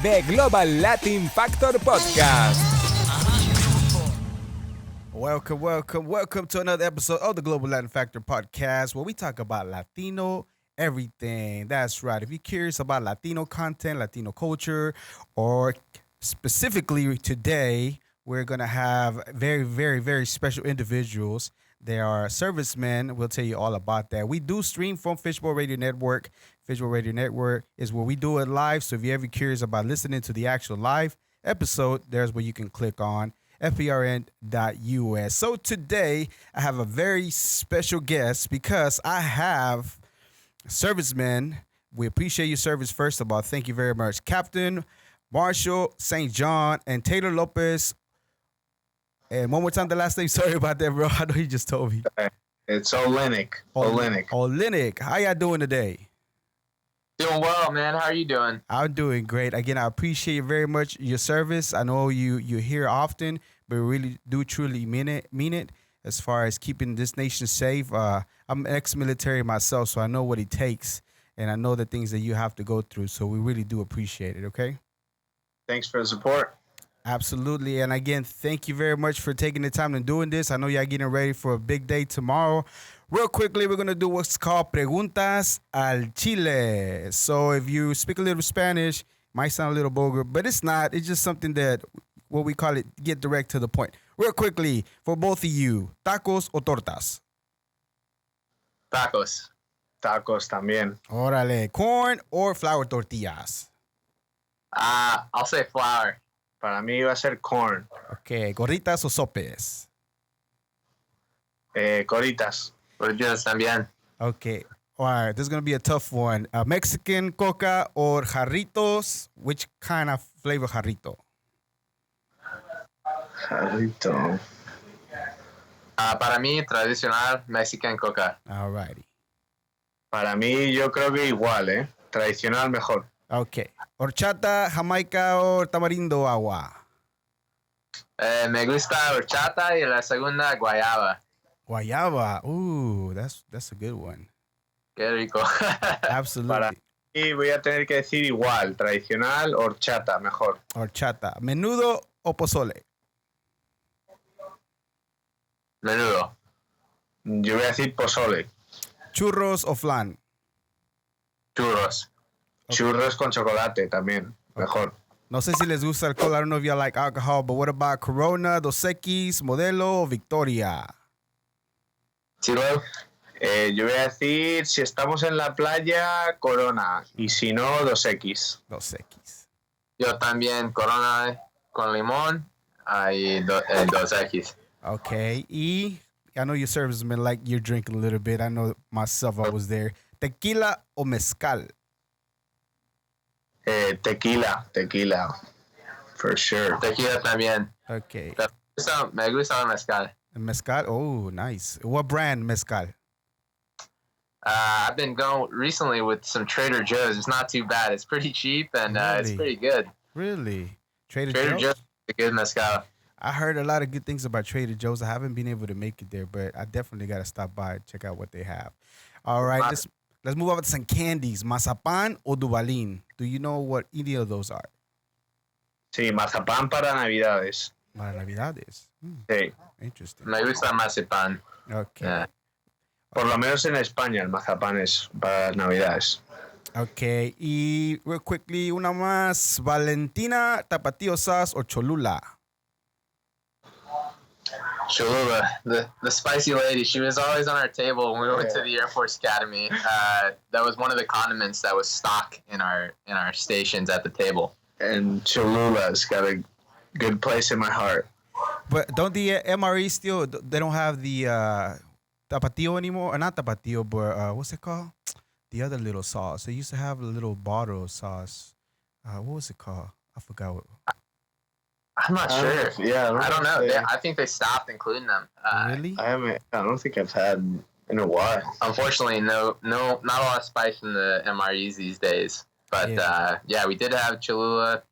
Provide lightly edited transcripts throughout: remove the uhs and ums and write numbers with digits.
The Global Latin Factor Podcast. Welcome to another episode of the Global Latin Factor Podcast, where we talk about Latino everything. That's right. If you're curious about Latino content, Latino culture, or specifically today, we're going to have very special individuals. They are servicemen. We'll tell you all about that. We do stream from Fishbowl Radio Network. Fishbowl Radio Network is where we do it live. So if you're ever curious about listening to the actual live episode, there's where you can click on fprn.us. So today, I have a very special guest because I have servicemen. We appreciate your service, first of all. Thank you very much. Captain Marshall St. John and Taylor Lopez. And one more time, the last name. Sorry about that, bro. I know you just told me. It's Olynyk. Olynyk. How y'all doing today? Doing well, man. How are you doing? I'm doing great. Again, I appreciate very much your service. I know you're here often, but we really do truly mean it as far as keeping this nation safe. I'm ex-military myself, so I know what it takes, and I know the things that you have to go through. So we really do appreciate it, okay? Thanks for the support. Absolutely. And again, thank you very much for taking the time and doing this. I know y'all getting ready for a big day tomorrow. Real quickly, we're going to do what's called Preguntas al chiles. So if you speak a little Spanish, might sound a little vulgar, but it's not. It's just something that, what we call it, get direct to the point. Real quickly, for both of you, tacos or tortas? Tacos. Tacos también. Órale. Corn or flour tortillas? I'll say flour. Para mí va a ser corn. Okay. Gorditas o sopes? Coritas. Tortillas también. Okay. All right. This is going to be a tough one. Mexican coca or jarritos? Which kind of flavor jarrito? Jarrito. Para mí, tradicional Mexican coca. All righty. Para mí, yo creo que igual, Tradicional mejor. Okay. Horchata, jamaica o tamarindo agua? Me gusta horchata y la segunda guayaba. Guayaba. Ooh, that's a good one. Qué rico. Absolutely. Para mí voy a tener que decir igual. Tradicional, horchata, mejor. Horchata. Menudo o pozole? Menudo. Yo voy a decir pozole. Churros o flan? Churros. Okay. Churros con chocolate también, mejor. No sé si les gusta alcohol. I don't know if y'all like alcohol, but what about Corona, Dos Equis, Modelo o Victoria? Chilo. Yo voy a decir, si estamos en la playa, Corona. Y si no, 2X. Dos Equis. Yo también Corona con limón y 2X. Okay. Y I know your servicemen like you're drinking a little bit. I know myself, I was there. Tequila o mezcal? Tequila. For sure. Tequila también. Okay. Me gusta el mezcal. Mezcal? Oh, nice. What brand mezcal? I've been going recently with some Trader Joe's. It's not too bad. It's pretty cheap and it's pretty good. Really? Trader Joe's is a good mezcal. I heard a lot of good things about Trader Joe's. I haven't been able to make it there, but I definitely got to stop by and check out what they have. All right, let's move over to some candies. Mazapan o Duvalin? Do you know what any of those are? Sí, mazapán para Navidades. Para Navidades. Sí. Interesting. Me gusta marzipan. Okay. Yeah. Por lo menos en España el mazapán es para Navidades. Okay. Y real quickly, una más. Valentina, Tapatio sauce o Cholula? Cholula, the spicy lady. She was always on our table when we went to the Air Force Academy. That was one of the condiments that was stock in our stations at the table. And Cholula's got a good place in my heart. But don't the MRE still, they don't have the Tapatio anymore? Or not Tapatio, but what's it called? The other little sauce. They used to have a little bottle of sauce. What was it called? I forgot what. I'm not sure. Yeah, I don't know. I think they stopped including them. Really? I don't think I've had in a while. Unfortunately, no, not a lot of spice in the MREs these days. But we did have Cholula.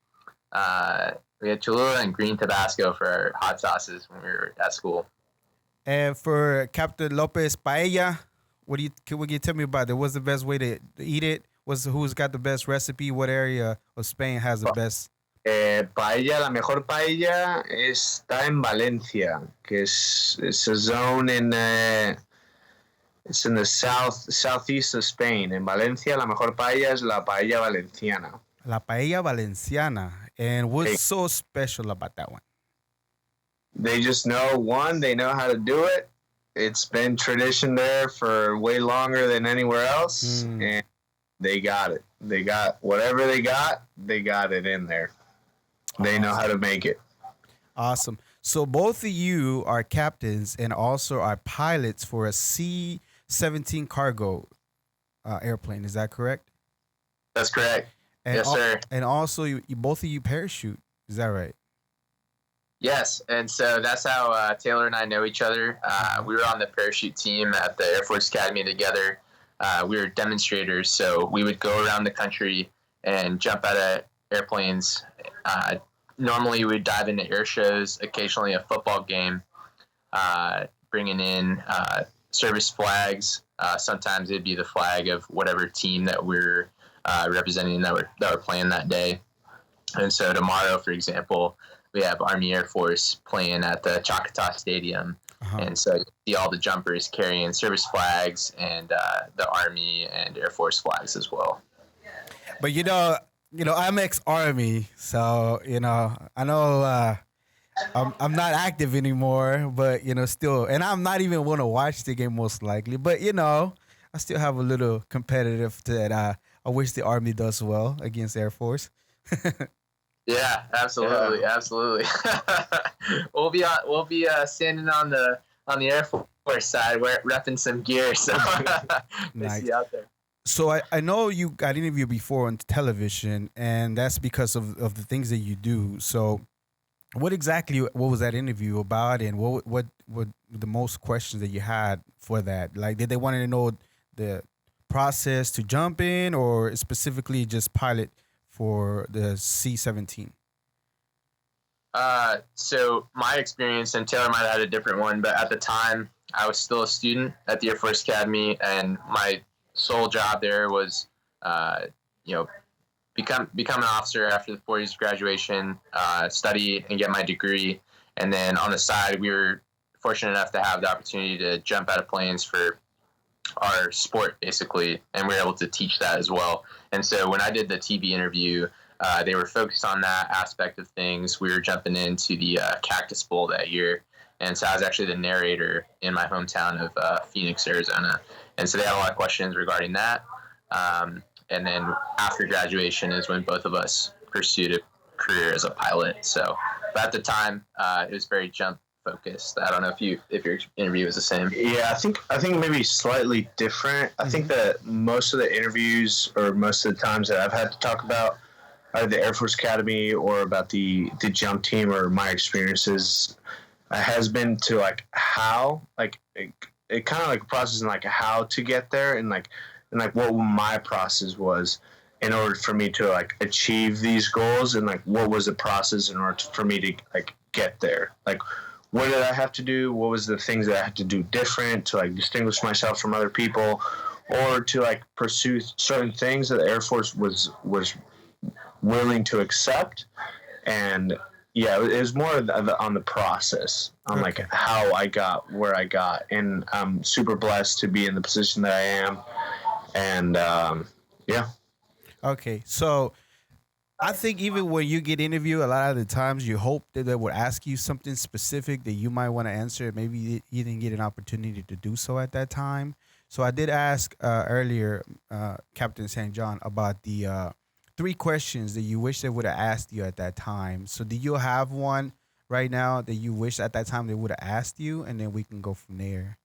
We had Cholula and green Tabasco for our hot sauces when we were at school. And for Captain Lopez, paella, what can you tell me about it? What's the best way to eat it? Who's got the best recipe? What area of Spain has the best? Paella, la mejor paella está en Valencia, que es a zone in it's in the southeast of Spain. En Valencia, la mejor paella es la paella valenciana. La paella valenciana. And what's so special about that one? They just know, one, they know how to do it. It's been tradition there for way longer than anywhere else, and they got it. They got whatever they got it in there. They know how to make it. Awesome. So both of you are captains and also are pilots for a C-17 cargo airplane. Is that correct? That's correct. And yes, sir. And also, you both of you parachute. Is that right? Yes, and so that's how Taylor and I know each other. We were on the parachute team at the Air Force Academy together. We were demonstrators, so we would go around the country and jump out of airplanes. Normally, we'd dive into air shows, occasionally a football game, bringing in service flags. Sometimes it'd be the flag of whatever team that we're representing that we're playing that day. And so tomorrow, for example, we have Army Air Force playing at the Choctaw Stadium. And so you see all the jumpers carrying service flags and the Army and Air Force flags as well. But I'm ex-Army, so I know I'm not active anymore, but still, and I'm not even want to watch the game most likely. But I still have a little competitive that I wish the Army does well against Air Force. Yeah, absolutely, absolutely. we'll be standing on the Air Force side, repping some gear. So nice. See out there. So I know you got interviewed before on television, and that's because of the things that you do. So what was that interview about, and what the most questions that you had for that? Like, did they want to know the process to jump in, or specifically just pilot for the C-17? So my experience, and Taylor might have had a different one, but at the time I was still a student at the Air Force Academy, and my sole job there was, become an officer after the 4 years of graduation, study and get my degree. And then on the side, we were fortunate enough to have the opportunity to jump out of planes for our sport, basically, and we were able to teach that as well. And so when I did the TV interview, they were focused on that aspect of things. We were jumping into the Cactus Bowl that year, and so I was actually the narrator in my hometown of Phoenix, Arizona. And so they had a lot of questions regarding that. And then after graduation is when both of us pursued a career as a pilot. So, but at the time, it was very jump focused. I don't know if your interview was the same. Yeah, I think maybe slightly different. I think that most of the interviews, or most of the times that I've had to talk about either the Air Force Academy or about the jump team, or my experiences, has been to how it kind of like a process and how to get there, and what my process was in order for me to achieve these goals, and what was the process in order for me to get there. What did I have to do? What was the things that I had to do different to distinguish myself from other people, or to pursue certain things that the Air Force was willing to accept. And yeah, it was more on the process, on how I got where I got, and I'm super blessed to be in the position that I am. And yeah. Okay, so I think even when you get interviewed, a lot of the times you hope that they would ask you something specific that you might want to answer. Maybe you didn't get an opportunity to do so at that time. So I did ask earlier, Captain St. John, about the 3 questions that you wish they would have asked you at that time. So do you have one right now that you wish at that time they would have asked you, and then we can go from there?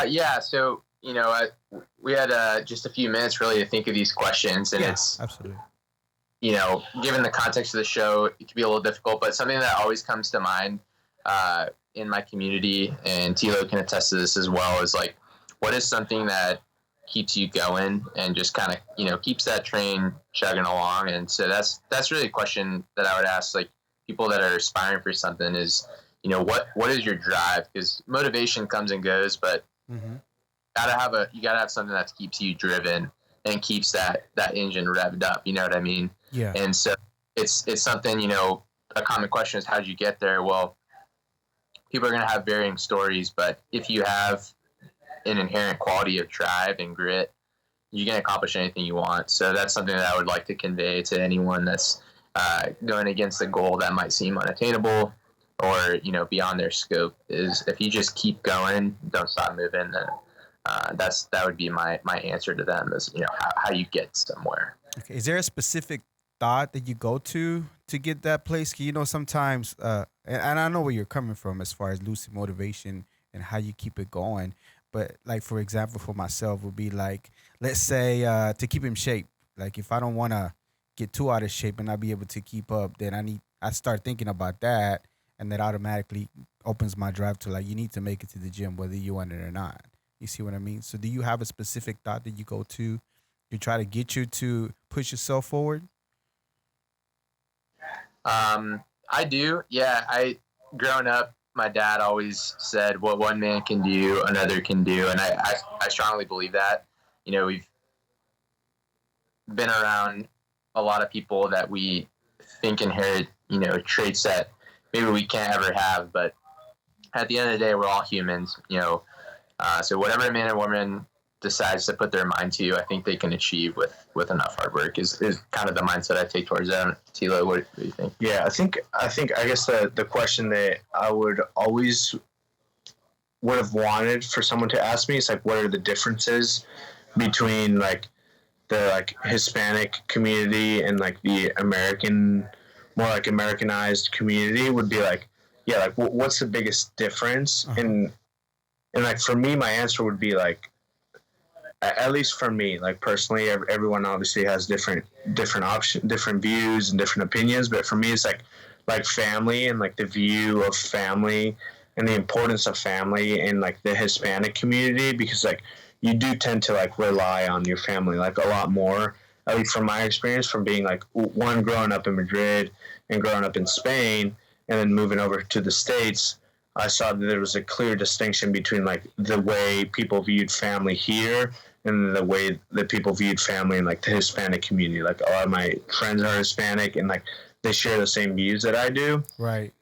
Yeah, so we had just a few minutes really to think of these questions, and it's absolutely. Given the context of the show, it can be a little difficult, but something that always comes to mind in my community, and Tilo can attest to this as well, is what is something that keeps you going and just kind of keeps that train chugging along. And so that's really a question that I would ask people that are aspiring for something is what is your drive? Because motivation comes and goes, but you gotta have something that keeps you driven and keeps that engine revved up. You know what I mean? Yeah. And so it's something, a common question is, how did you get there? Well, people are going to have varying stories, but if you have an inherent quality of drive and grit, you can accomplish anything you want. So that's something that I would like to convey to anyone that's going against a goal that might seem unattainable or, beyond their scope, is if you just keep going, don't stop moving, then that would be my answer to them, is, how you get somewhere. Okay. Is there a specific thought that you go to get that place? Sometimes, and I know where you're coming from as far as losing motivation and how you keep it going. But like, for example, for myself would be like, let's say to keep in shape. Like if I don't want to get too out of shape and not be able to keep up, then I start thinking about that, and that automatically opens my drive to, like, you need to make it to the gym whether you want it or not. You see what I mean? So do you have a specific thought that you go to try to get you to push yourself forward? I do. Yeah. Growing up, my dad always said, what one man can do, another can do. And I strongly believe that. We've been around a lot of people that we think inherit, traits that maybe we can't ever have. But at the end of the day, we're all humans, so whatever a man and woman decides to put their mind to, I think they can achieve with enough hard work is kind of the mindset I take towards that. Tilo, what do you think? Yeah, I guess the question that I would have wanted for someone to ask me is like, what are the differences between like the like Hispanic community and like the more like Americanized community, would be like, yeah, like what's the biggest difference? And like for me, my answer would be like, at least for me, like personally, everyone obviously has different options, different views and different opinions. But for me, it's like family and like the view of family and the importance of family in like the Hispanic community, because like you do tend to like rely on your family like a lot more. At least from my experience, from being like one growing up in Madrid and growing up in Spain and then moving over to the States, I saw that there was a clear distinction between like the way people viewed family here and the way that people viewed family in like the Hispanic community. Like a lot of my friends are Hispanic and like they share the same views that I do. Right.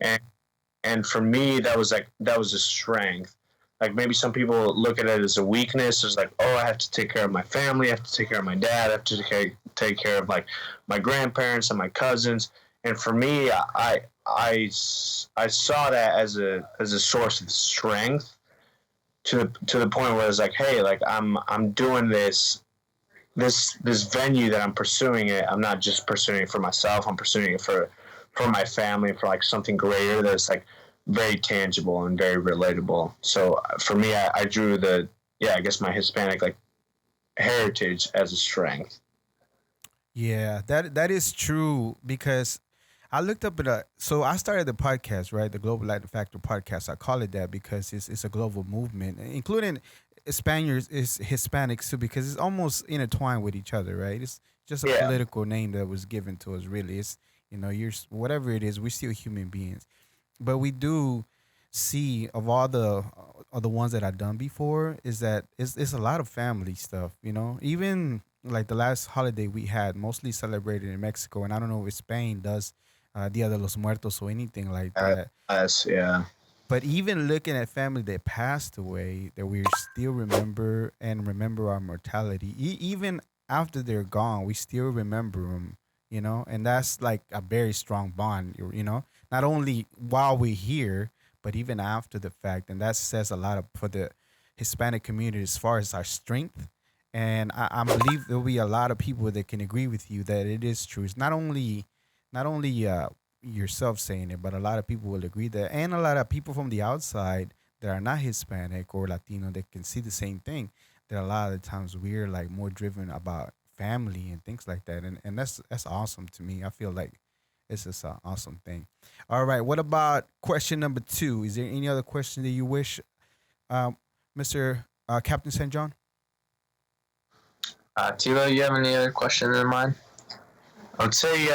And for me, that was a strength. Like maybe some people look at it as a weakness. It's like, oh, I have to take care of my family. I have to take care of my dad. I have to take care of like my grandparents and my cousins. And for me, I saw that as a source of strength to the point where it's like, hey, like I'm doing this venue that I'm pursuing it. I'm not just pursuing it for myself. I'm pursuing it for my family, for like something greater that's like very tangible and very relatable. So for me, I drew I guess my Hispanic like heritage as a strength. Yeah, that is true, because I looked up so I started the podcast, right? The Global Latin Factor podcast. I call it that because it's a global movement, including Spaniards, is Hispanics too, because it's almost intertwined with each other, right? It's just a political name that was given to us. Really, it's you're whatever it is, we're still human beings, but we do see of all the ones that I've done before is that it's a lot of family stuff. Even like the last holiday we had, mostly celebrated in Mexico, and I don't know if Spain does Dia de los Muertos or anything like that. Yeah. But even looking at family that passed away, that we still remember our mortality, even after they're gone, we still remember them, and that's like a very strong bond, not only while we're here, but even after the fact. And that says a lot for the Hispanic community as far as our strength. And I believe there'll be a lot of people that can agree with you that it is true. It's not only yourself saying it, but a lot of people will agree that, and a lot of people from the outside that are not Hispanic or Latino that can see the same thing. That a lot of the times we're like more driven about family and things like that, and that's awesome to me. I feel like it's just an awesome thing. All right, what about question number 2? Is there any other question that you wish, Mr. Captain St. John? Tilo, you have any other questions in mind? I would say,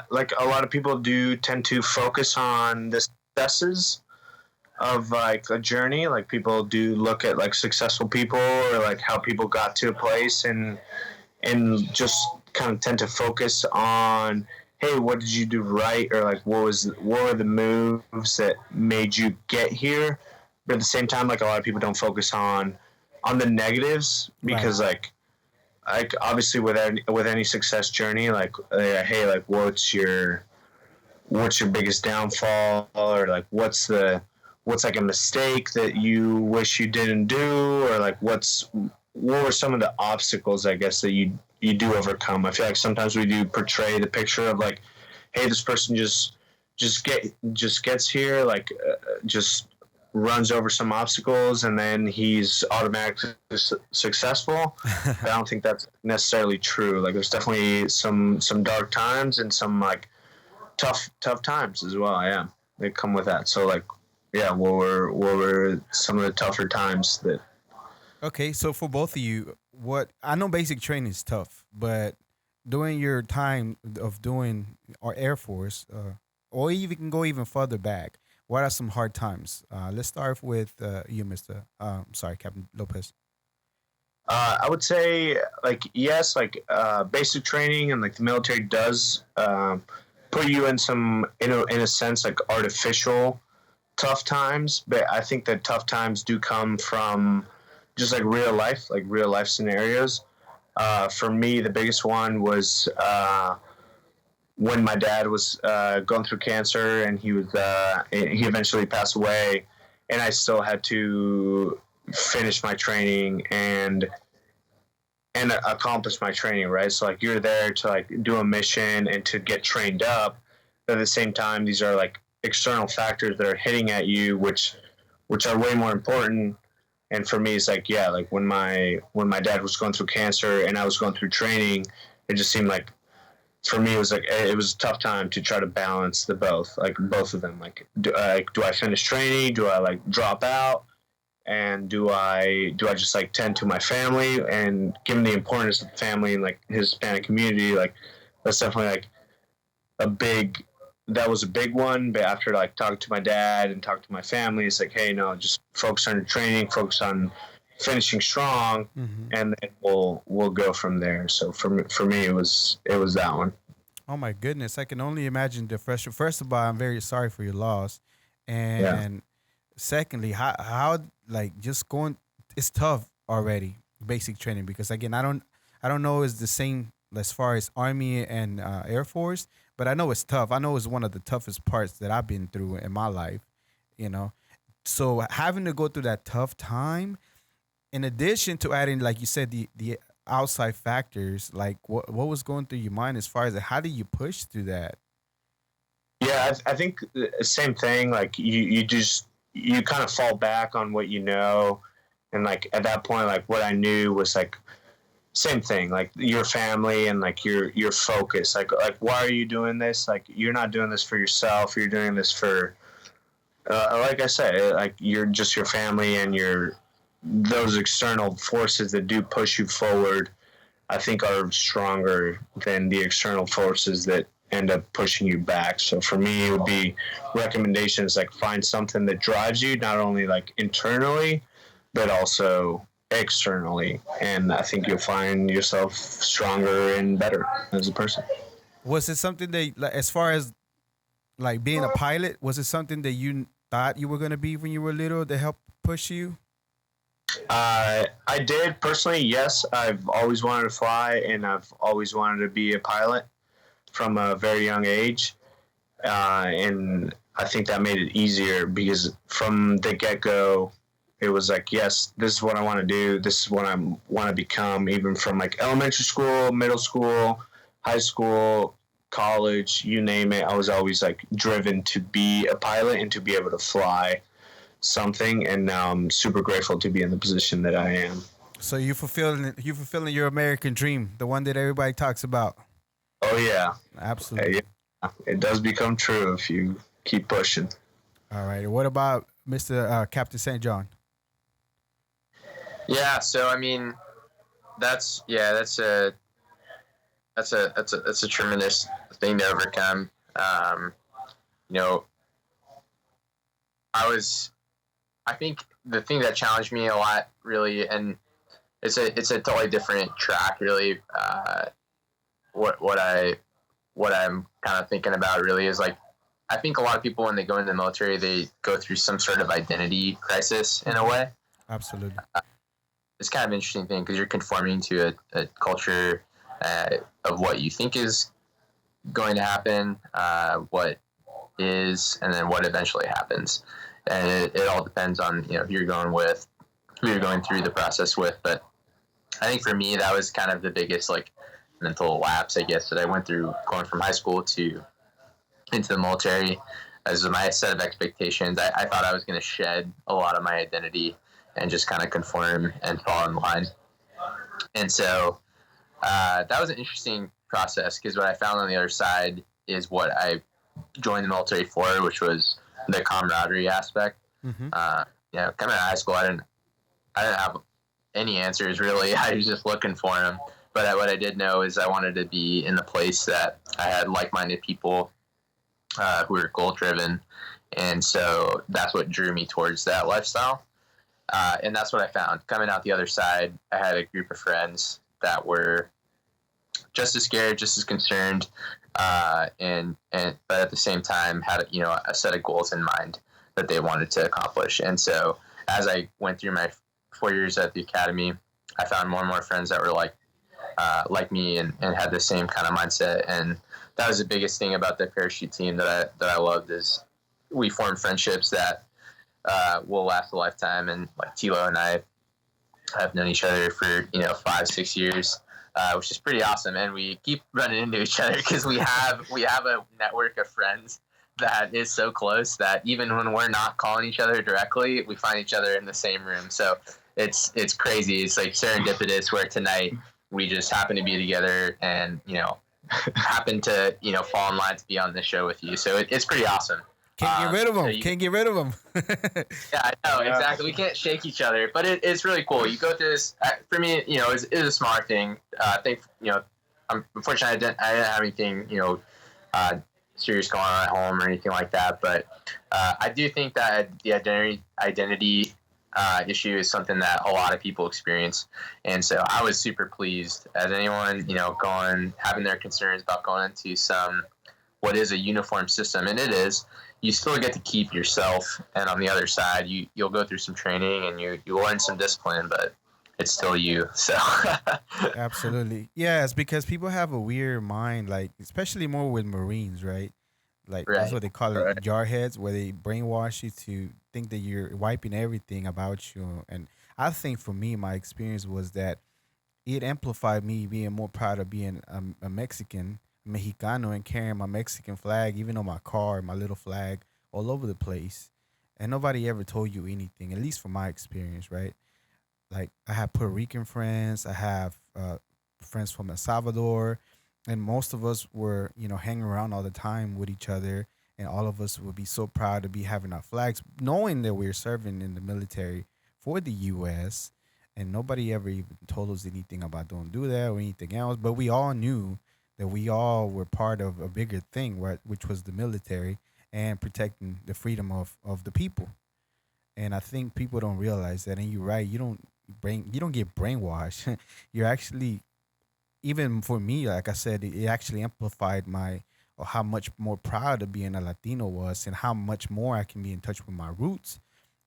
like a lot of people do tend to focus on the successes of like a journey. Like people do look at like successful people or like how people got to a place, and and just kind of tend to focus on, hey, what did you do right, or like what were the moves that made you get here. But at the same time, like a lot of people don't focus on the negatives, because like obviously with any success journey, like hey, like what's your biggest downfall, or like what's like a mistake that you wish you didn't do, or like what were some of the obstacles, I guess, that you do overcome. I feel like sometimes we do portray the picture of like, hey, this person just gets here, like just runs over some obstacles and then he's automatically successful. I don't think that's necessarily true. Like there's definitely some dark times and some like tough times as well. Yeah, they come with that. So like, yeah, what were some of the tougher times that? Okay, so for both of you, what I know, basic training is tough, but during your time of doing our Air Force, or even can go even further back, what are some hard times? Let's start with you, Mister. Sorry, Captain Lopez. I would say like yes, like basic training and like the military does put you in some in a sense like artificial tough times, but I think that tough times do come from just like real life scenarios. For me, the biggest one was when my dad was going through cancer, and he eventually passed away, and I still had to finish my training and accomplish my training, right? So like you're there to like do a mission and to get trained up, but at the same time these are like external factors that are hitting at you, which are way more important. And for me, it's like, yeah, like when my dad was going through cancer and I was going through training, it just seemed like for me it was a tough time to try to balance both of them. Like do I finish training? Do I like drop out? And do I just like tend to my family? And given the importance of the family and like his Hispanic community, like that's definitely like that was a big one. But after like talking to my dad and talking to my family, it's like, hey, no, just focus on your training, focus on finishing strong, and then we'll go from there. So for me, it was that one. Oh my goodness, I can only imagine the frustration. First of all, I'm very sorry for your loss, and secondly, how like just going, it's tough already, basic training, because again, I don't know it's the same as far as Army and Air Force, but I know it's tough. I know it's one of the toughest parts that I've been through in my life, you know. So having to go through that tough time, in addition to adding, like you said, the outside factors, like what was going through your mind as far as how do you push through that? Yeah, I think the same thing. Like you kind of fall back on what you know, and like at that point, like what I knew was like same thing, like your family and like your focus. Like why are you doing this? Like you're not doing this for yourself. You're doing this for, like I said, like you're just your family and those external forces that do push you forward. I think are stronger than the external forces that end up pushing you back. So for me, it would be recommendations like find something that drives you, not only like internally, but also externally. And I think you'll find yourself stronger and better as a person. Was it something that, like, as far as like being a pilot, was it something that you thought you were going to be when you were little that helped push you? I did personally, yes. I've always wanted to fly, and I've always wanted to be a pilot from a very young age. And I think that made it easier because from the get-go, it was like, yes, this is what I want to do. This is what I want to become, even from like elementary school, middle school, high school, college, you name it. I was always like driven to be a pilot and to be able to fly something. And now I'm super grateful to be in the position that I am. So you fulfilling your American dream, the one that everybody talks about. Oh yeah, Absolutely. yeah. It does become true if you keep pushing. All right. What about Mr. Captain St. John? Yeah, so I mean, that's a tremendous thing to overcome. You know, I think the thing that challenged me a lot, really, and it's a totally different track, really. What I'm kind of thinking about really is like, I think a lot of people when they go into the military, they go through some sort of identity crisis in a way. Absolutely. It's kind of an interesting thing because you're conforming to a culture of what you think is going to happen, what is, and then what eventually happens. And it all depends on, who you're going with, who you're going through the process with. But I think for me, that was kind of the biggest like mental lapse, I guess, that I went through going from high school to into the military. As my set of expectations, I thought I was going to shed a lot of my identity and just kind of conform and fall in line. And so that was an interesting process because what I found on the other side is what I joined the military for, which was the camaraderie aspect. Mm-hmm. Coming out of high school, I didn't have any answers really. I was just looking for them. But what I did know is I wanted to be in the place that I had like-minded people who were goal-driven, and so that's what drew me towards that lifestyle. And that's what I found. Coming out the other side, I had a group of friends that were just as scared, just as concerned, but at the same time had a set of goals in mind that they wanted to accomplish. And so as I went through my 4 years at the academy, I found more and more friends that were like me and had the same kind of mindset. And that was the biggest thing about the parachute team that I loved is we formed friendships that will last a lifetime. And like Tilo and I have known each other for 5-6 years, which is pretty awesome. And we keep running into each other because we have a network of friends that is so close that even when we're not calling each other directly, we find each other in the same room. So it's crazy. It's like serendipitous where tonight we just happen to be together and happen to fall in line to be on this show with you. So it's pretty awesome. Can't get rid of them. So Can't get rid of them. Yeah, I know, exactly. We can't shake each other, but it's really cool. You go through this. For me, it's a smart thing. I think unfortunately I didn't have anything serious going on at home or anything like that. But I do think that the identity issue is something that a lot of people experience, and so I was super pleased as anyone having their concerns about going into what is a uniform system, and it is. You still get to keep yourself, and on the other side, you'll go through some training and you learn some discipline, but it's still you. So Absolutely. Yeah, it's because people have a weird mind, like especially more with Marines, right? Like that's what they call it, jarheads, where they brainwash you to think that you're wiping everything about you. And I think for me, my experience was that it amplified me being more proud of being a Mexican, Mexicano, and carrying my Mexican flag, even on my car, my little flag, all over the place. And nobody ever told you anything, at least from my experience, right? Like I have Puerto Rican friends, I have friends from El Salvador, and most of us were, hanging around all the time with each other, and all of us would be so proud to be having our flags, knowing that we're serving in the military for the U.S., and nobody ever even told us anything about don't do that or anything else, but we all knew that we all were part of a bigger thing, right, which was the military and protecting the freedom of the people. And I think people don't realize that. And you're right, you don't get brainwashed. You're actually, even for me, like I said, it actually amplified how much more proud of being a Latino was, and how much more I can be in touch with my roots,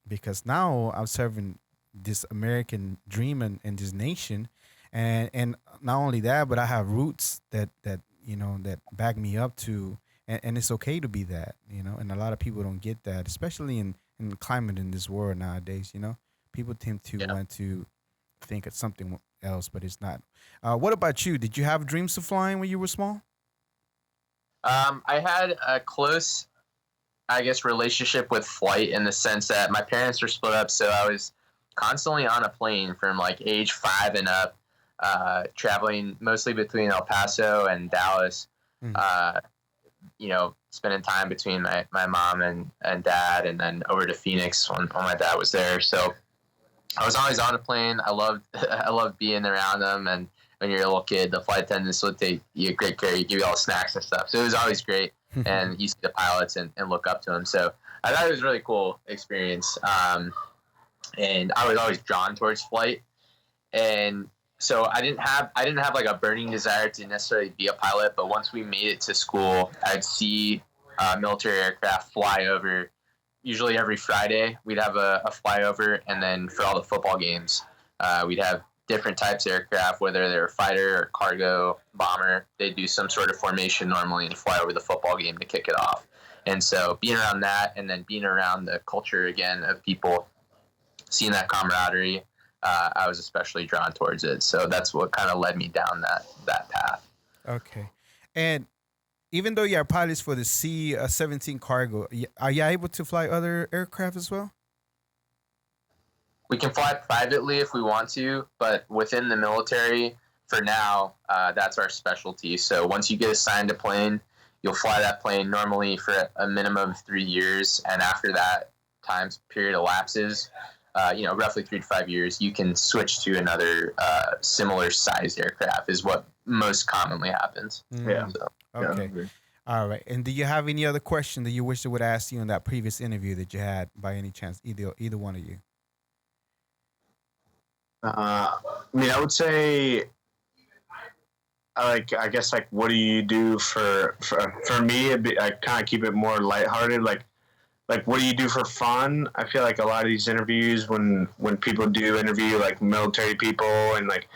because now I'm serving this American dream and this nation. And not only that, but I have roots that back me up to, and it's okay to be that, and a lot of people don't get that, especially in the climate in this world nowadays. People tend to want to think of something else, but it's not. What about you? Did you have dreams of flying when you were small? I had a close, I guess, relationship with flight in the sense that my parents were split up, so I was constantly on a plane from like age 5 and up. Traveling mostly between El Paso and Dallas, spending time between my mom and dad, and then over to Phoenix when my dad was there. So I was always on a plane. I loved being around them. And when you're a little kid, the flight attendants will take you great care. You give you all the snacks and stuff. So it was always great. And you see the pilots and look up to them. So I thought it was a really cool experience. And I was always drawn towards flight. And so I didn't have like a burning desire to necessarily be a pilot, but once we made it to school, I'd see military aircraft fly over. Usually every Friday, we'd have a flyover, and then for all the football games, we'd have different types of aircraft, whether they're fighter or cargo, bomber. They do some sort of formation normally and fly over the football game to kick it off. And so being around that, and then being around the culture again of people, seeing that camaraderie, I was especially drawn towards it. So that's what kind of led me down that path. Okay. And even though you're pilots for the C-17 cargo, are you able to fly other aircraft as well? We can fly privately if we want to, but within the military, for now, that's our specialty. So once you get assigned a plane, you'll fly that plane normally for a minimum of 3 years, and after that time period elapses, roughly 3 to 5 years, you can switch to another similar sized aircraft is what most commonly happens. Yeah. So, Okay. Yeah. All right. And do you have any other question that you wish they would ask you in that previous interview that you had by any chance, either one of you? I would say, I guess, what do you do for me? I kind of keep it more lighthearted. Like, what do you do for fun? I feel like a lot of these interviews, when people do interview, like, military people, and, like,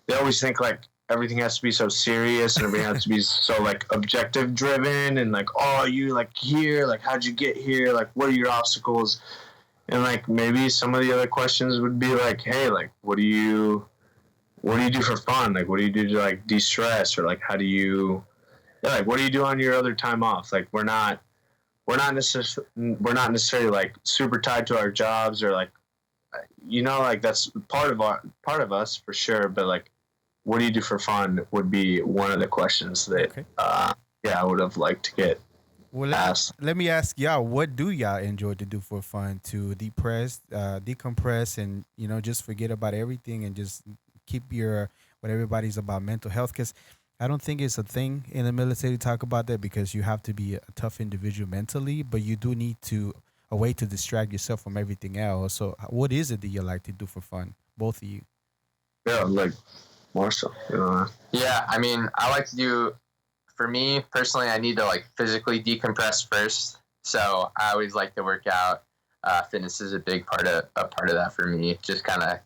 they always think, like, everything has to be so serious and everything has to be so, like, objective driven, and, like, oh, you, like, here, like, how'd you get here? Like, what are your obstacles? And, like, maybe some of the other questions would be like, hey, like, what do you do for fun? Like, what do you do to, like, de-stress? Or, like, what do you do on your other time off? Like, we're not necessarily like super tied to our jobs, or like, like, that's part of us for sure. But, like, what do you do for fun would be one of the questions that, Okay. I would have liked to get asked. Let me ask y'all, what do y'all enjoy to do for fun to decompress, and, just forget about everything and just keep what everybody's about, mental health? Because I don't think it's a thing in the military to talk about that, because you have to be a tough individual mentally, but you do need a way to distract yourself from everything else. So what is it that you like to do for fun, both of you? Yeah, like, more so. yeah, I mean, I like to do, for me personally, I need to, like, physically decompress first. So I always like to work out. Fitness is a big part of that for me. It just kind of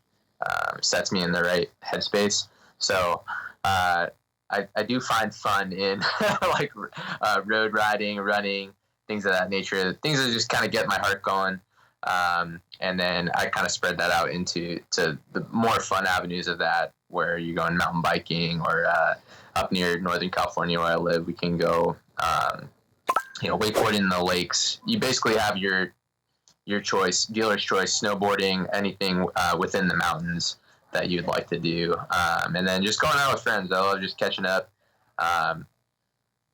sets me in the right headspace. So I do find fun in like road riding, running, things of that nature, things that just kind of get my heart going. And then I kind of spread that out into the more fun avenues of that, where you're going mountain biking, or up near Northern California where I live, we can go, wakeboarding in the lakes. You basically have your choice, dealer's choice, snowboarding, anything within the mountains that you'd like to do. And then just going out with friends. I love just catching up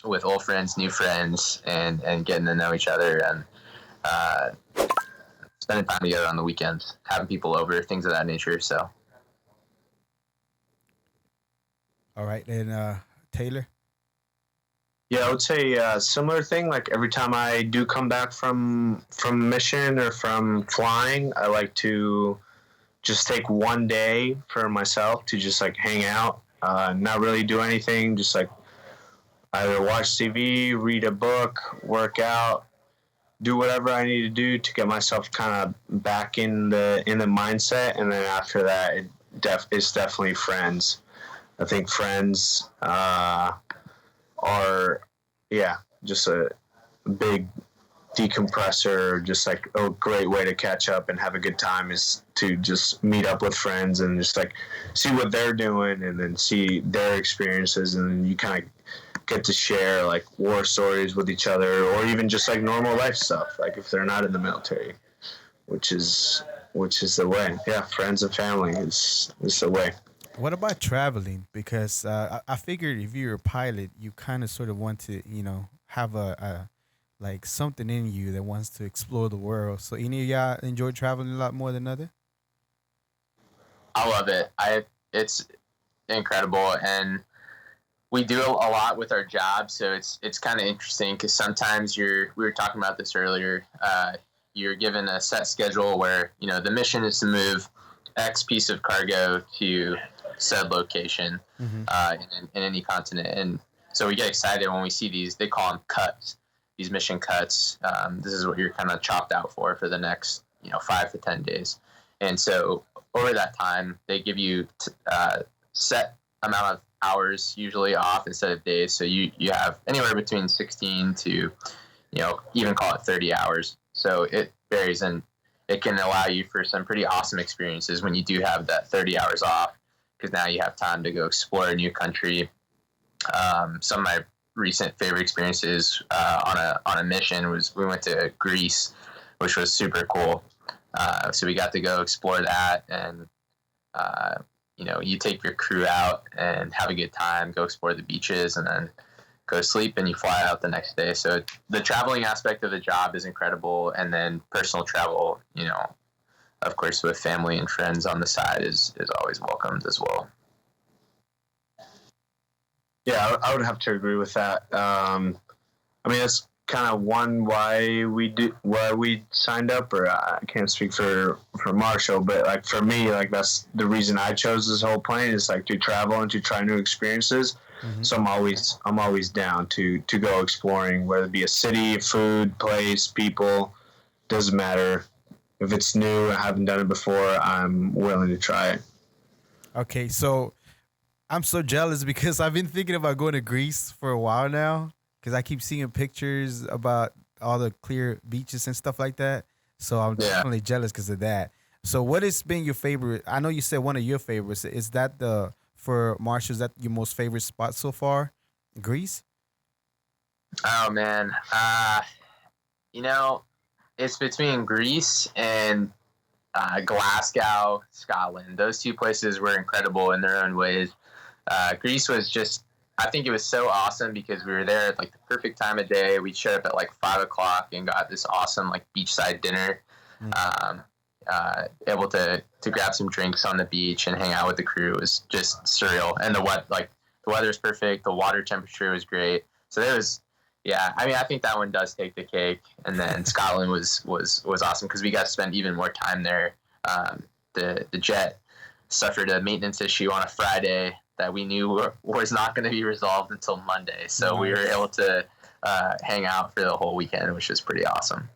with old friends, new friends, and getting to know each other, and spending time together on the weekends, having people over, things of that nature. So. All right. And Taylor? Yeah, I would say similar thing. Like, every time I do come back from mission or from flying, I like to just take one day for myself to just, like, hang out, not really do anything, just, like, either watch TV, read a book, work out, do whatever I need to do to get myself kind of back in the mindset. And then after that, it's definitely friends. I think friends are, just a big decompressor, just like a great way to catch up and have a good time is to just meet up with friends and just, like, see what they're doing and then see their experiences, and then you kind of get to share, like, war stories with each other, or even just, like, normal life stuff, like if they're not in the military, which is the way. Yeah, friends and family is the way. What about traveling? Because I figured if you're a pilot, you kind of sort of want to, have a like something in you that wants to explore the world. So any of y'all enjoy traveling a lot more than other? I love it. It's incredible, and we do a lot with our job, so it's kind of interesting because sometimes we were talking about this earlier. You're given a set schedule where the mission is to move X piece of cargo to said location in any continent. And so we get excited when we see these. They call them cuts, these mission cuts. This is what you're kind of chopped out for the next 5 to 10 days. And so over that time, they give you set amount of hours usually off instead of days. So you have anywhere between 16 to even call it 30 hours. So it varies, and it can allow you for some pretty awesome experiences when you do have that 30 hours off, because now you have time to go explore a new country. Some of my recent favorite experiences on a mission was we went to Greece, which was super cool. So we got to go explore that, and you take your crew out and have a good time, go explore the beaches, and then go sleep, and you fly out the next day. So the traveling aspect of the job is incredible, and then personal travel, of course, with family and friends on the side is always welcomed as well. Yeah, I would have to agree with that. That's kind of why we signed up, or I can't speak for Marshall, but like for me, like that's the reason I chose this whole plane, is like to travel and to try new experiences. Mm-hmm. So I'm always down to go exploring, whether it be a city, food, place, people, doesn't matter. If it's new, I haven't done it before, I'm willing to try it. Okay, so I'm so jealous because I've been thinking about going to Greece for a while now, because I keep seeing pictures about all the clear beaches and stuff like that. So I'm definitely jealous because of that. So what has been your favorite? I know you said one of your favorites. Is that for Marshall, is that your most favorite spot so far? Greece? Oh, man. It's between Greece and Glasgow, Scotland. Those two places were incredible in their own ways. Greece was just, I think it was so awesome because we were there at like the perfect time of day. We showed up at like 5 o'clock and got this awesome like beachside dinner. Able to grab some drinks on the beach and hang out with the crew was just surreal. And the weather's perfect. The water temperature was great. So there was, I think that one does take the cake. And then Scotland was awesome because we got to spend even more time there. The jet suffered a maintenance issue on a Friday that we knew was not going to be resolved until Monday. So we were able to hang out for the whole weekend, which was pretty awesome.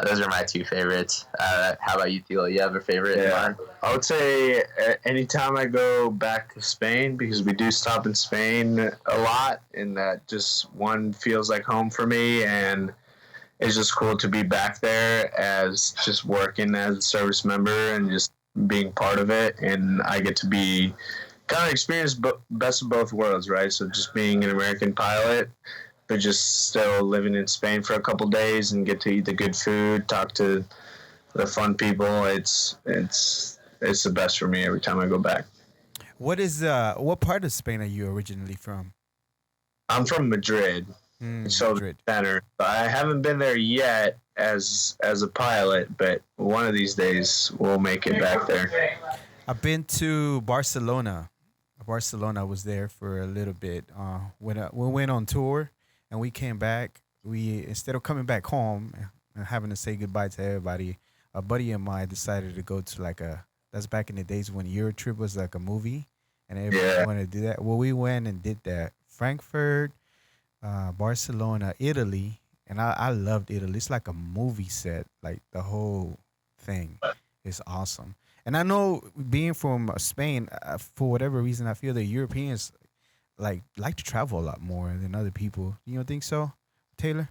Those are my two favorites. How about you, Tila? You have a favorite in mind? I would say anytime I go back to Spain, because we do stop in Spain a lot, and that just one feels like home for me, and it's just cool to be back there as just working as a service member and just being part of it, and I get to be kind of experience best of both worlds, right? So just being an American pilot, but just still living in Spain for a couple days and get to eat the good food, talk to the fun people. It's the best for me every time I go back. What part of Spain are you originally from? I'm from Madrid, so Madrid. Center. I haven't been there yet as a pilot, but one of these days we'll make it back there. I've been to Barcelona. I was there for a little bit. When we went on tour. And we came back. Instead of coming back home and having to say goodbye to everybody, a buddy of mine decided to go to that's back in the days when Eurotrip was like a movie, and everybody wanted to do that. Well, we went and did that. Frankfurt, Barcelona, Italy, and I loved Italy. It's like a movie set. Like the whole thing is awesome. And I know being from Spain, for whatever reason, I feel the Europeans like to travel a lot more than other people. You don't think so, Taylor?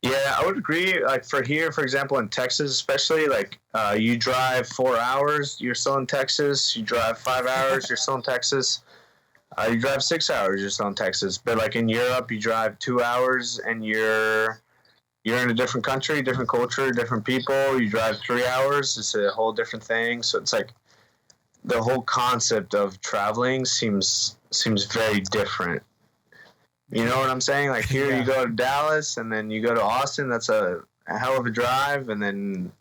Yeah, I would agree. Like for here, for example, in Texas, especially, like you drive 4 hours, you're still in Texas. You drive 5 hours, you're still in Texas. You drive 6 hours, you're still in Texas. But like in Europe, you drive 2 hours and you're in a different country, different culture, different people. You drive 3 hours, it's a whole different thing. So it's like the whole concept of traveling seems very different. You know what I'm saying? Like here you go to Dallas and then you go to Austin. That's a hell of a drive, and then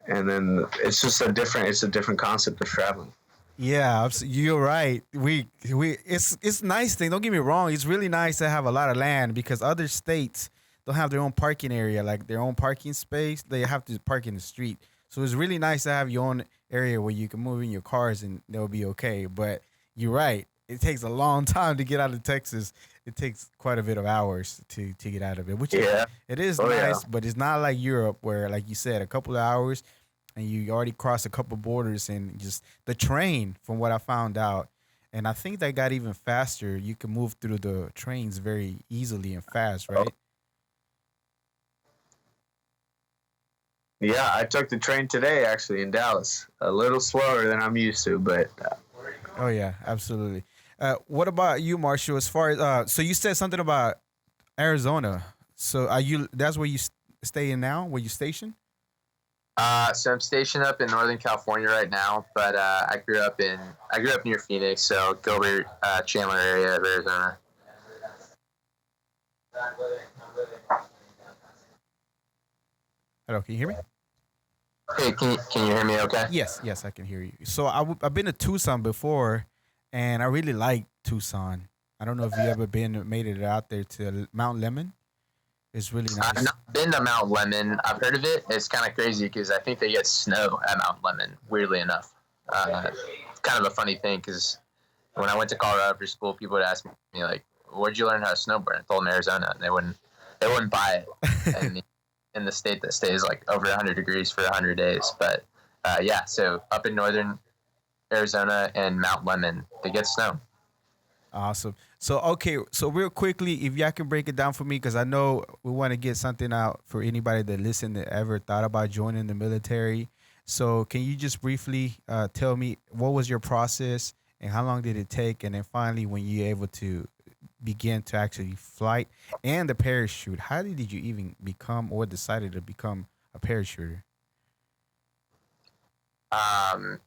it's just a different concept of traveling. Yeah, you're right. It's nice thing. Don't get me wrong. It's really nice to have a lot of land because other states don't have their own parking area, like their own parking space. They have to park in the street. So it's really nice to have your own area where you can move in your cars and they'll be okay. But you're right. It takes a long time to get out of Texas. It takes quite a bit of hours to get out of it, which it is nice, but it's not like Europe where, like you said, a couple of hours and you already crossed a couple borders and just the train, from what I found out. And I think that got even faster. You can move through the trains very easily and fast, right? Yeah, I took the train today, actually, in Dallas. A little slower than I'm used to, but... Oh, yeah, absolutely. What about you, Marshall? As far as so you said something about Arizona. So that's where you stay in now, where you stationed? So I'm stationed up in Northern California right now, but I grew up near Phoenix, so Gilbert, Chandler area of Arizona. Hello, can you hear me? Hey, can you hear me okay? Yes, I can hear you. So I've been to Tucson before, and I really like Tucson. I don't know if you ever made it out there to Mount Lemon. It's really nice. I've not been to Mount Lemon. I've heard of it. It's kind of crazy because I think they get snow at Mount Lemon, weirdly enough. Kind of a funny thing because when I went to Colorado for school, people would ask me, like, where'd you learn how to snowboard? I told them Arizona, and they wouldn't buy it. And in the state that stays like over 100 degrees for 100 days. But yeah, so up in northern Arizona and Mount Lemon, they get snow. Awesome. So real quickly, if y'all can break it down for me, because I know we want to get something out for anybody that listened that ever thought about joining the military. So can you just briefly tell me what was your process and how long did it take? And then finally, when you're able to begin to actually flight and the parachute, how did you even become or decided to become a parachuter?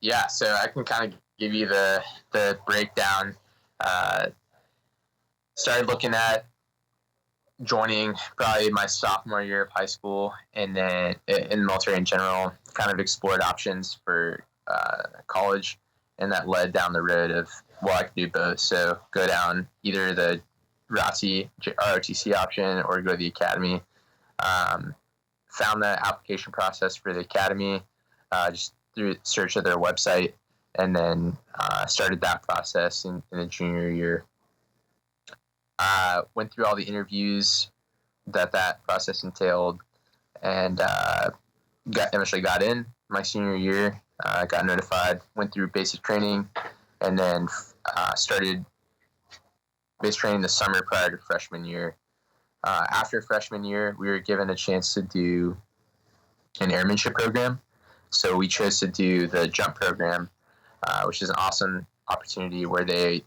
Yeah, so I can kind of give you the breakdown. Started looking at joining probably my sophomore year of high school, and then in the military in general, kind of explored options for college, and that led down the road of, well, I could do both. So go down either the ROTC option or go to the academy. Found the application process for the academy just through search of their website, and then started that process in the junior year. Went through all the interviews that process entailed, and eventually got in my senior year. Got notified, went through basic training, and then started basic training the summer prior to freshman year. After freshman year, we were given a chance to do an airmanship program. So we chose to do the jump program, which is an awesome opportunity where they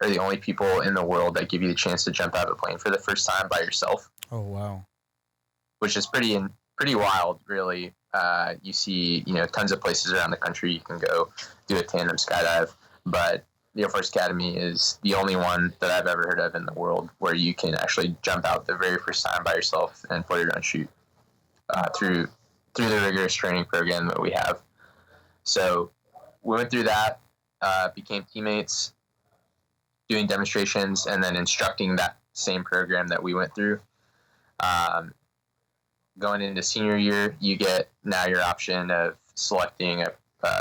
are the only people in the world that give you the chance to jump out of a plane for the first time by yourself. Oh, wow. Which is pretty wild, really. You see, tons of places around the country you can go do a tandem skydive, but the Air Force Academy is the only one that I've ever heard of in the world where you can actually jump out the very first time by yourself and fly your own chute through the rigorous training program that we have. So we went through that, became teammates, doing demonstrations, and then instructing that same program that we went through. Going into senior year, you get now your option of selecting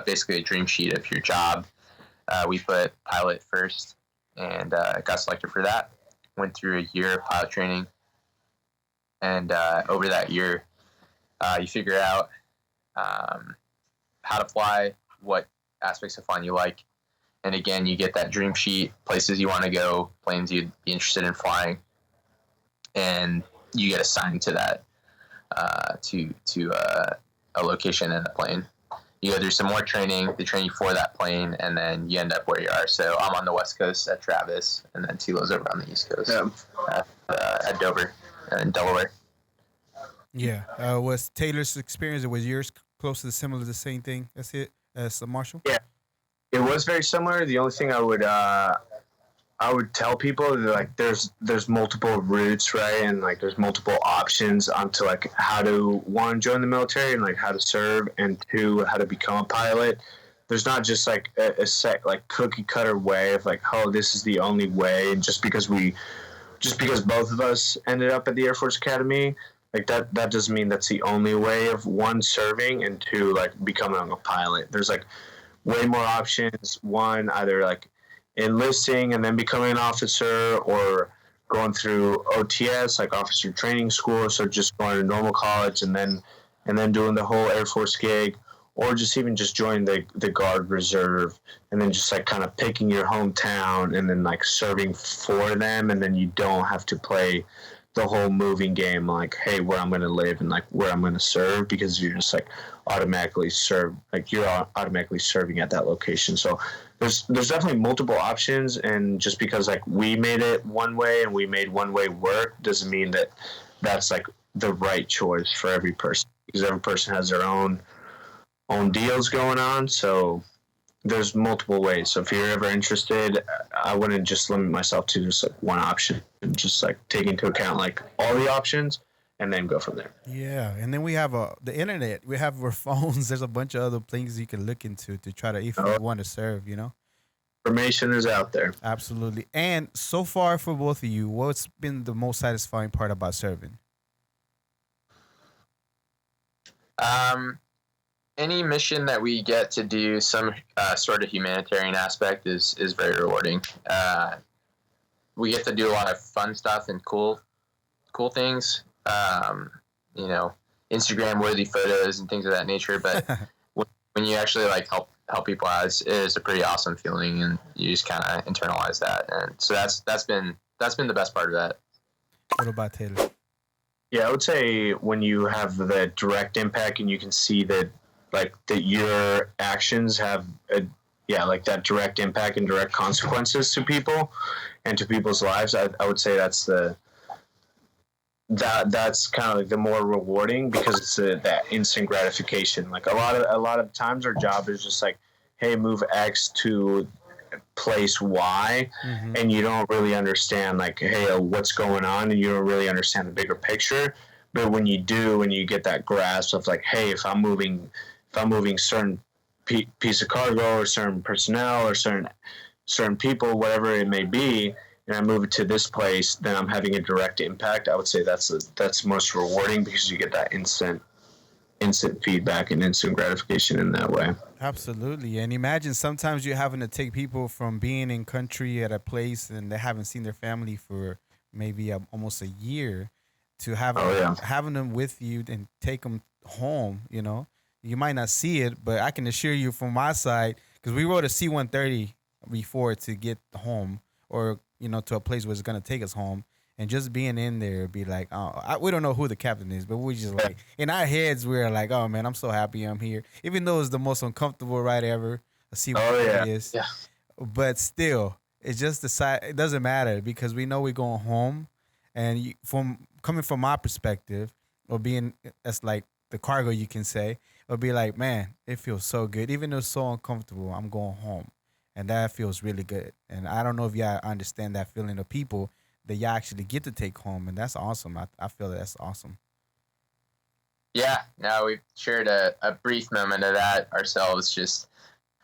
basically a dream sheet of your job. We put pilot first, and got selected for that. Went through a year of pilot training, and over that year, you figure out how to fly, what aspects of flying you like, and again, you get that dream sheet, places you want to go, planes you'd be interested in flying, and you get assigned to that to a location in a plane. You go through some more training, they train you for that plane, and then you end up where you are. So I'm on the West Coast at Travis, and then Tilo's over on the East Coast at Dover and Delaware. Yeah. Was Taylor's experience, or was yours close to similar, the same thing as Marshall? Yeah, it was very similar. The only thing I would tell people is, like, there's multiple routes, right? And like there's multiple options onto like how to, one, join the military and like how to serve, and two, how to become a pilot. There's not just like a set like cookie cutter way of like, oh, this is the only way. And just because both of us ended up at the Air Force Academy like that doesn't mean that's the only way of one serving and two like becoming a pilot. There's like way more options. One, either like enlisting and then becoming an officer, or going through OTS, like officer training school, so just going to normal college and then doing the whole Air Force gig, or just even just joining the Guard Reserve and then just like kind of picking your hometown and then like serving for them, and then you don't have to play the whole moving game, like, hey, where I'm going to live and like where I'm going to serve, because you're just like automatically you're automatically serving at that location. So there's definitely multiple options, and just because like we made it one way and we made one way work doesn't mean that that's like the right choice for every person, because every person has their own deals going on. So there's multiple ways. So if you're ever interested, I wouldn't just limit myself to just like one option, and just like take into account like all the options and then go from there. Yeah, and then we have the internet. We have our phones. There's a bunch of other things you can look into to try to, if you want to serve, you know? Information is out there. Absolutely. And so far for both of you, what's been the most satisfying part about serving? Any mission that we get to do some sort of humanitarian aspect is very rewarding. We get to do a lot of fun stuff and cool things. You know, Instagram worthy photos and things of that nature. But when you actually like help people out, it is a pretty awesome feeling, and you just kind of internalize that. And so that's been the best part of that. What about Taylor? Yeah, I would say when you have the direct impact and you can see that your actions have like that direct impact and direct consequences to people and to people's lives, I would say that's kind of like the more rewarding, because it's that instant gratification. Like a lot of times our job is just like, hey, move X to place Y, and you don't really understand like, hey, what's going on, and you don't really understand the bigger picture. But when you do, and you get that grasp of like, hey, if I'm moving certain piece of cargo or certain personnel or certain people, whatever it may be, and I move it to this place, then I'm having a direct impact. I would say that's most rewarding, because you get that instant feedback and instant gratification in that way. Absolutely. And imagine sometimes you're having to take people from being in country at a place and they haven't seen their family for maybe almost a year, to having them with you and take them home. You know, you might not see it, but I can assure you from my side, because we rode a C-130 before to get home, or you know, to a place where it's gonna take us home, and just being in there, be like, we don't know who the captain is, but we just like in our heads we're like, oh man, I'm so happy I'm here, even though it's the most uncomfortable ride ever. A C-130 is, but still, it's just the side. It doesn't matter, because we know we're going home, and coming from my perspective, or being as like the cargo, you can say, it'll be like, man, it feels so good, even though it's so uncomfortable. I'm going home. And that feels really good. And I don't know if y'all understand that feeling of people that y'all actually get to take home. And that's awesome. I feel that's awesome. Yeah. Now we've shared a brief moment of that ourselves, just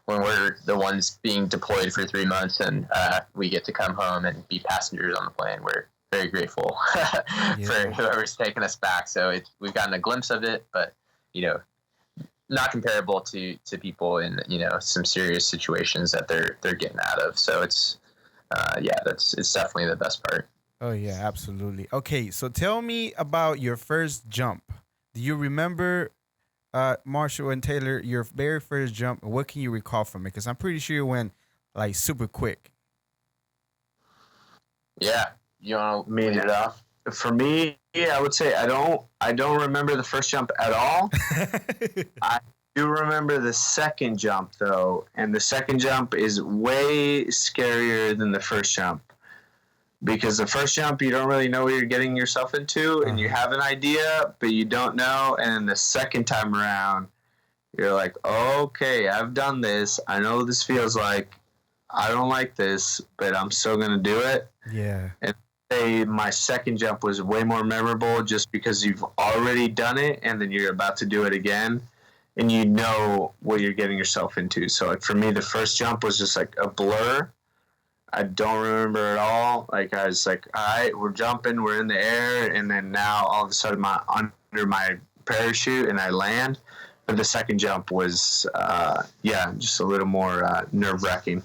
when we're the ones being deployed for 3 months, and we get to come home and be passengers on the plane. We're very grateful for whoever's taking us back. So we've gotten a glimpse of it, but, you know, not comparable to people in, you know, some serious situations that they're getting out of. So it's definitely the best part. Oh yeah, absolutely. Okay, so tell me about your first jump. Do you remember, Marshall and Taylor, your very first jump? What can you recall from it? Because I'm pretty sure it went like super quick. Yeah, you want to lead it off? For me, I would say I don't remember the first jump at all. I do remember the second jump though, and the second jump is way scarier than the first jump, because the first jump you don't really know what you're getting yourself into, and you have an idea but you don't know, and then the second time around you're like, okay, I've done this, I know what this feels like, I don't like this, but I'm still gonna do it. Yeah. And my second jump was way more memorable, just because you've already done it and then you're about to do it again, and you know what you're getting yourself into. So like for me, the first jump was just like a blur, I don't remember at all. Like I was like, all right, we're jumping, we're in the air, and then now all of a sudden under my parachute and I land. But the second jump was, just a little more nerve wracking.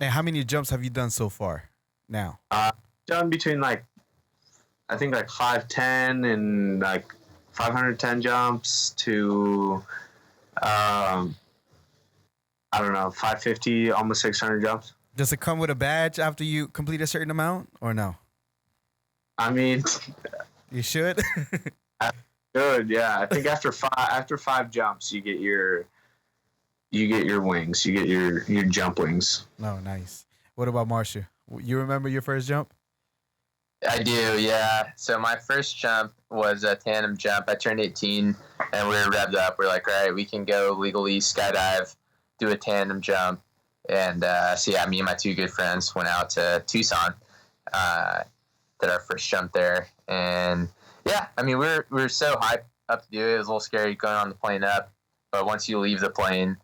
And how many jumps have you done so far? Now, Done between like, I think like 510 and like 510 jumps to, I don't know, 550, almost 600 jumps. does it come with a badge after you complete a certain amount, or no? I mean, You should. good, yeah. I think after five jumps, you get your wings, you get your jump wings. No, nice. What about Marsha? You remember your first jump? I do, yeah. So my first jump was a tandem jump. I turned 18, and we were revved up. We're like, all right, we can go legally skydive, do a tandem jump. And me and my two good friends went out to Tucson, did our first jump there. And, yeah, I mean, we were so hyped up to do it. It was a little scary going on the plane up. But once you leave the plane,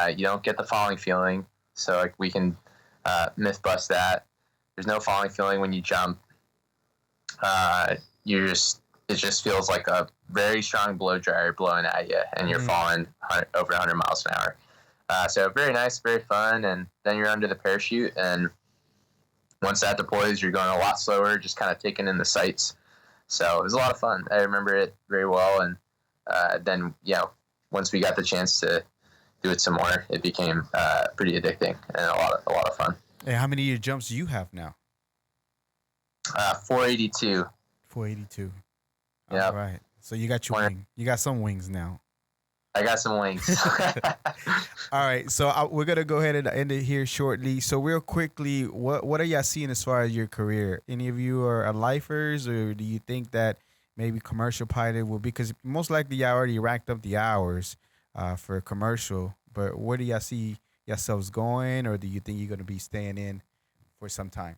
you don't get the falling feeling. So, like, we can myth bust that. There's no falling feeling when you jump. It just feels like a very strong blow dryer blowing at you, and you're falling over 100 miles an hour. So very nice, very fun, and then you're under the parachute, and once that deploys, you're going a lot slower, just kind of taking in the sights. So it was a lot of fun. I remember it very well, and then once we got the chance to do it some more, it became pretty addicting and a lot of fun. And how many jumps do you have now? 482. 482. Yeah. All right. So you got your wing. You got some wings now. I got some wings. All right. So we're gonna go ahead and end it here shortly. So real quickly, what are y'all seeing as far as your career? Any of you are lifers, or do you think that maybe commercial pilot will be? Because most likely y'all already racked up the hours for commercial. But where do y'all see yourselves going, or do you think you're gonna be staying in for some time?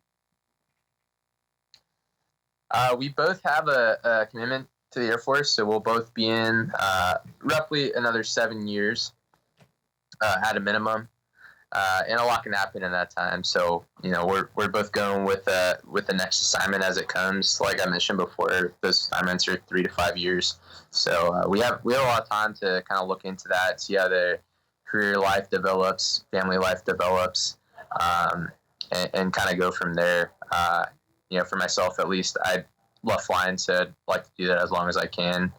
We both have a commitment to the Air Force, so we'll both be in roughly another 7 years at a minimum, and a lot can happen in that time. So we're both going with the next assignment as it comes. Like I mentioned before, those assignments are 3 to 5 years, so we have a lot of time to kind of look into that, see how the career life develops, family life develops, and kind of go from there. For myself at least, I love flying, so I'd like to do that as long as I can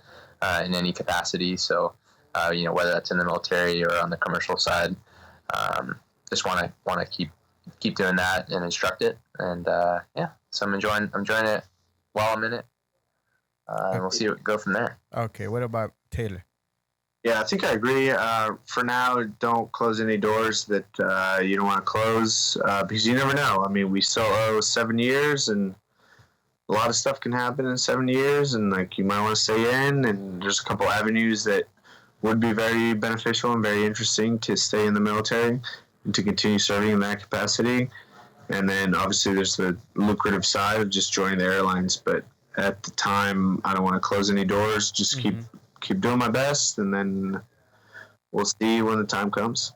in any capacity. So, whether that's in the military or on the commercial side, just want to keep doing that and instruct it. And so I'm enjoying it while I'm in it, and we'll see what go from there. Okay. What about Taylor? Yeah, I think I agree. For now, don't close any doors that you don't want to close because you never know. I mean, we still owe 7 years, and a lot of stuff can happen in 7 years, and like you might want to stay in. And there's a couple avenues that would be very beneficial and very interesting to stay in the military and to continue serving in that capacity. And then obviously there's the lucrative side of just joining the airlines. But at the time, I don't want to close any doors. Just keep doing my best, and then we'll see when the time comes.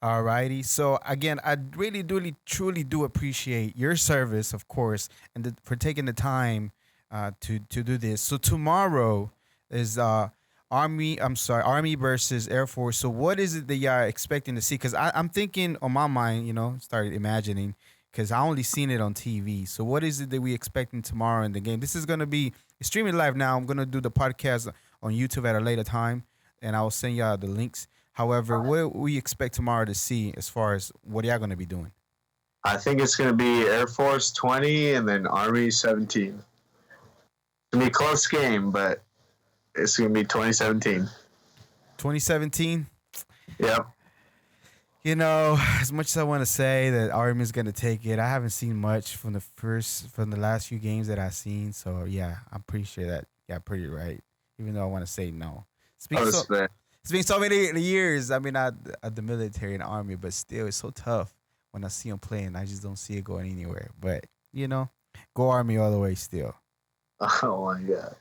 All righty. So again, I really, truly do appreciate your service, of course, and for taking the time to do this. So tomorrow is Army versus Air Force. So what is it that y'all are expecting to see? Because I'm thinking on my mind, started imagining, because I only seen it on TV. So what is it that we expecting tomorrow in the game? This is going to be streaming live now. I'm going to do the podcast on YouTube at a later time, and I will send y'all the links. However, what we expect tomorrow to see as far as what y'all going to be doing? I think it's going to be Air Force 20 and then Army 17. It's going to be a close game, but it's going to be 2017. 2017? Yep. As much as I want to say that Army is going to take it, I haven't seen much from the last few games that I've seen. So, yeah, I'm pretty sure that, pretty right. Even though I want to say no. It's been so many years. I mean, at the military and Army, but still, it's so tough when I see them playing. I just don't see it going anywhere. But, go Army all the way still. Oh, my God.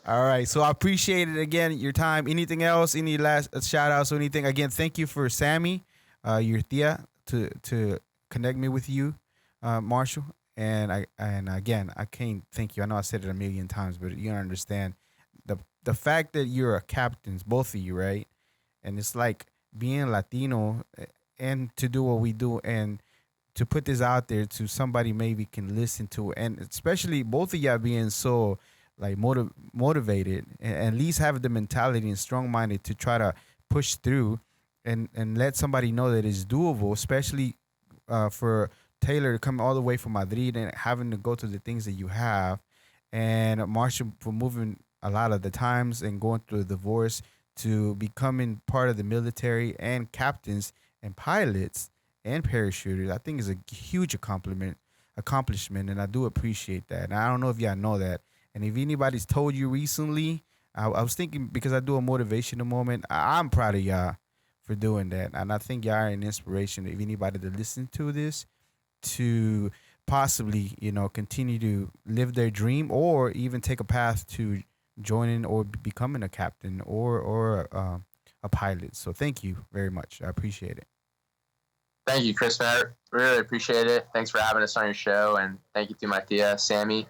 All right. So I appreciate it again, your time. Anything else? Any last shout outs or anything? Again, thank you for Sammy, your tia, to connect me with you. Marshall. And again, I can't thank you. I know I said it a million times, but you don't understand the fact that you're a captains, both of you, right? And it's like being Latino and to do what we do and to put this out there to somebody maybe can listen to, and especially both of y'all being so like motivated and at least have the mentality and strong minded to try to push through and let somebody know that it's doable, especially for Taylor to come all the way from Madrid and having to go through the things that you have, and Marshall for moving a lot of the times and going through the divorce to becoming part of the military and captains and pilots and parachuters. I think is a huge accomplishment, and I do appreciate that. And I don't know if y'all know that. And if anybody's told you recently, I was thinking because I do a motivational moment, I'm proud of y'all for doing that. And I think y'all are an inspiration if anybody to listen to this to possibly, continue to live their dream or even take a path to joining or becoming a captain or a pilot. So thank you very much. I appreciate it. Thank you, Chris. I really appreciate it. Thanks for having us on your show, and thank you to my tia, Sammy,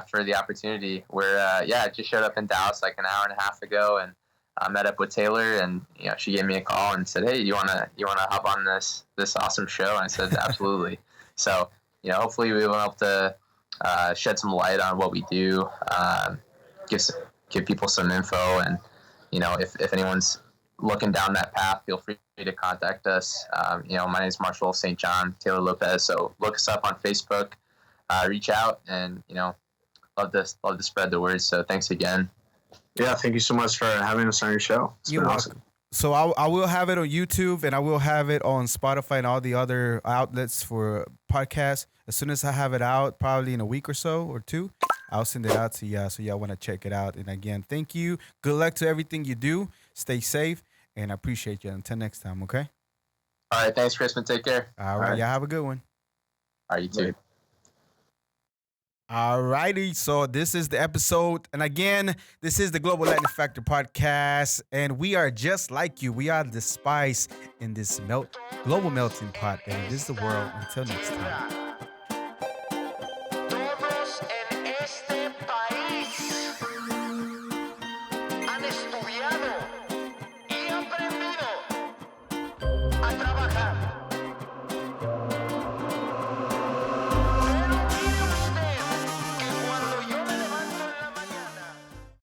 for the opportunity. I just showed up in Dallas like an hour and a half ago, and I met up with Taylor, and she gave me a call and said, "Hey, you wanna hop on this awesome show?" And I said, "Absolutely." So hopefully we will be able to shed some light on what we do, give people some info, and if anyone's looking down that path, feel free to contact us. My name is Marshall St. John Taylor Lopez. So look us up on Facebook, reach out, and love to spread the word. So thanks again. Yeah, thank you so much for having us on your show. It's been awesome. So I will have it on YouTube and I will have it on Spotify and all the other outlets for podcasts. As soon as I have it out, probably in a week or so or two, I'll send it out to y'all so y'all want to check it out. And again, thank you. Good luck to everything you do. Stay safe, and I appreciate you. Until next time, okay? All right, thanks, Chris, and take care. All right, y'all have a good one. All right, you too. All righty, so this is the episode. And again, this is the Global Latin Factor podcast. And we are just like you. We are the spice in this global melting pot. And it is the world. Until next time.